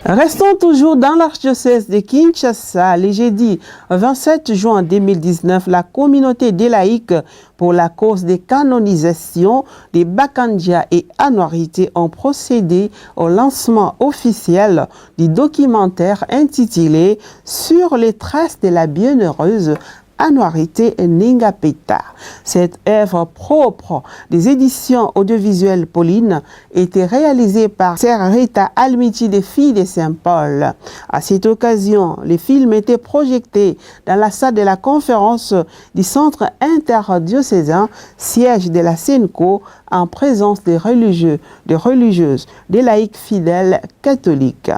Restons toujours dans l'archidiocèse de Kinshasa. Le jeudi 27 juin 2019, la communauté des laïcs pour la cause des canonisations des Bakandia et Anwarité ont procédé au lancement officiel du documentaire intitulé « Sur les traces de la bienheureuse Anwarité Ningapeta ». Cette œuvre propre des éditions audiovisuelles Pauline était réalisée par Sœur Rita Almiti des Filles de Saint-Paul. À cette occasion, les films étaient projetés dans la salle de la conférence du Centre interdiocésain, siège de la SENCO, en présence des religieux, des religieuses, des laïcs fidèles catholiques.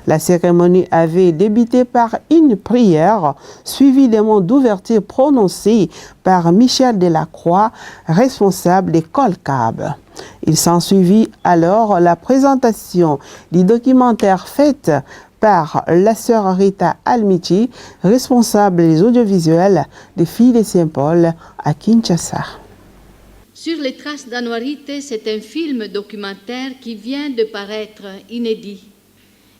La cérémonie avait débuté par une prière, suivie des mots d'ouverture prononcés par Michel Delacroix, responsable des Colcab. Il s'ensuivit alors la présentation du documentaire faite par la sœur Rita Almiti, responsable des audiovisuels des Filles de Saint-Paul à Kinshasa. Sur les traces d'Anwarité, c'est un film documentaire qui vient de paraître inédit.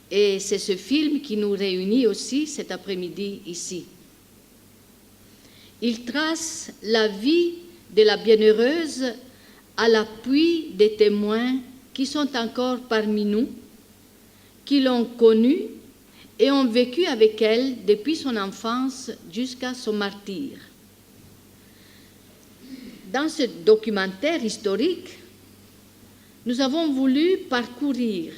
Et c'est ce film qui nous réunit aussi cet après-midi ici. Il trace la vie de la bienheureuse à l'appui des témoins qui sont encore parmi nous, qui l'ont connue et ont vécu avec elle depuis son enfance jusqu'à son martyre. Dans ce documentaire historique, nous avons voulu parcourir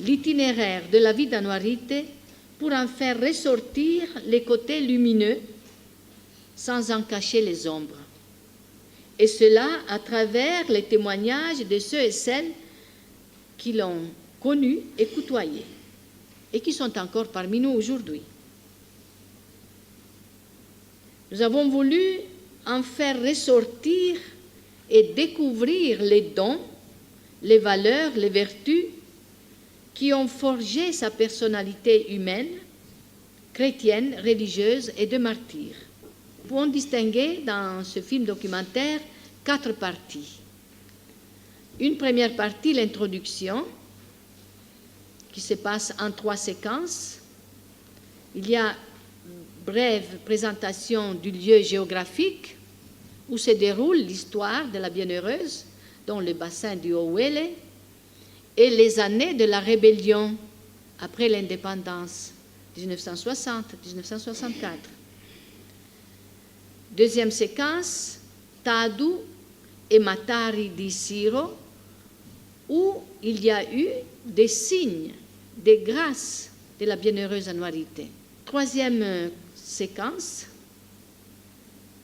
l'itinéraire de la vie d'Anwarité pour en faire ressortir les côtés lumineux sans en cacher les ombres. Et cela à travers les témoignages de ceux et celles qui l'ont connue et côtoyée et qui sont encore parmi nous aujourd'hui. Nous avons voulu en faire ressortir et découvrir les dons, les valeurs, les vertus qui ont forgé sa personnalité humaine, chrétienne, religieuse et de martyr. Nous pouvons distinguer dans ce film documentaire 4 parties. Une première partie, l'introduction, qui se passe en 3 séquences. Il y a brève présentation du lieu géographique où se déroule l'histoire de la bienheureuse, dont le bassin du Haut-Ouélé, et les années de la rébellion après l'indépendance, 1960-1964. Deuxième séquence, Tadou et Matari di Siro, où il y a eu des signes, des grâces de la bienheureuse Anwarité. Troisième séquence,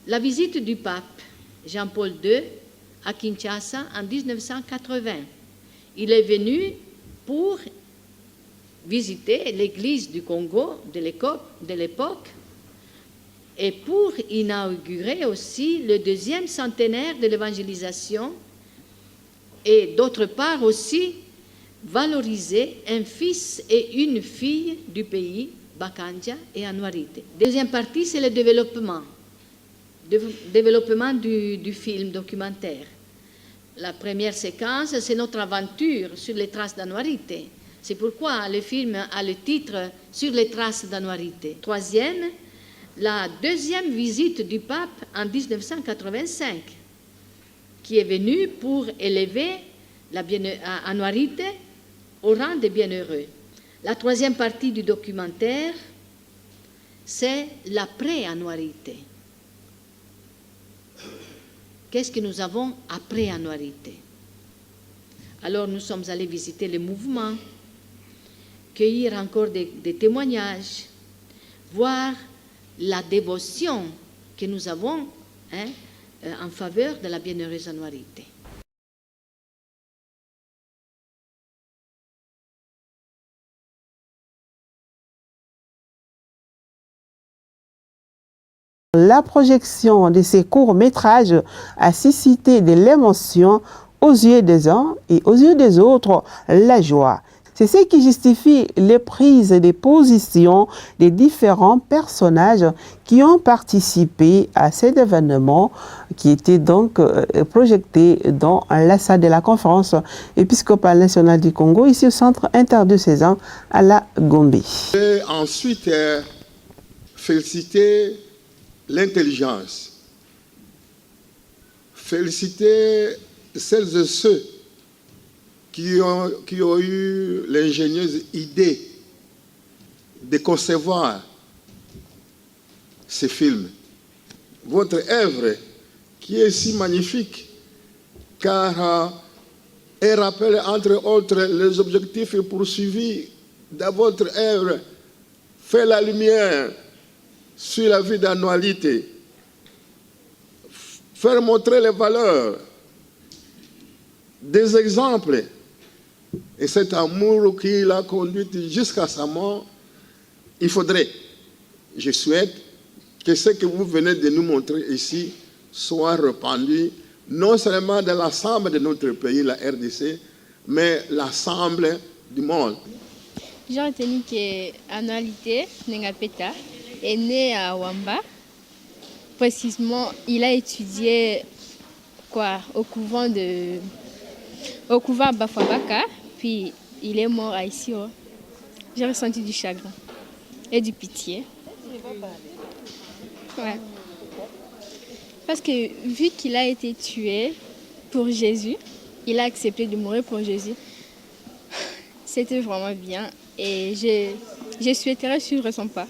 la visite du pape Jean-Paul II à Kinshasa en 1980. Il est venu pour visiter l'église du Congo de l'époque et pour inaugurer aussi le 2e centenaire de l'évangélisation et d'autre part aussi valoriser un fils et une fille du pays, Bakandia et Anwarité. Deuxième partie, c'est le développement du film documentaire. La première séquence, c'est notre aventure sur les traces d'Anwarité. C'est pourquoi le film a le titre « Sur les traces d'Anwarité ». Troisième, la deuxième visite du pape en 1985, qui est venu pour élever Anwarité au rang des bienheureux. La troisième partie du documentaire, c'est l'après-Anwarité. Qu'est-ce que nous avons après Anwarité? Alors nous sommes allés visiter les mouvements, cueillir encore des témoignages, voir la dévotion que nous avons en faveur de la bienheureuse Anwarité. La projection de ces courts-métrages a suscité de l'émotion aux yeux des uns et aux yeux des autres, la joie. C'est ce qui justifie les prises des positions des différents personnages qui ont participé à cet événement qui était donc projeté dans la salle de la conférence épiscopale nationale du Congo, ici au centre interdiocésain à la Gombe. Et ensuite, féliciter l'intelligence. Féliciter celles et ceux qui ont eu l'ingénieuse idée de concevoir ces films. Votre œuvre, qui est si magnifique, car elle rappelle entre autres les objectifs poursuivis dans votre œuvre, fait la lumière sur la vie d'annualité, faire montrer les valeurs, des exemples, et cet amour qui l'a conduite jusqu'à sa mort. Il faudrait, je souhaite, que ce que vous venez de nous montrer ici soit répandu, non seulement dans l'ensemble de notre pays, la RDC, mais l'ensemble du monde. J'ai retenu que Annualité Nengapeta est né à Wamba. Précisément, il a étudié au couvent Bafabaka, puis il est mort à Issiro. J'ai ressenti du chagrin et du pitié. Ouais. Parce que vu qu'il a été tué pour Jésus, il a accepté de mourir pour Jésus. C'était vraiment bien et je souhaiterais suivre son pas.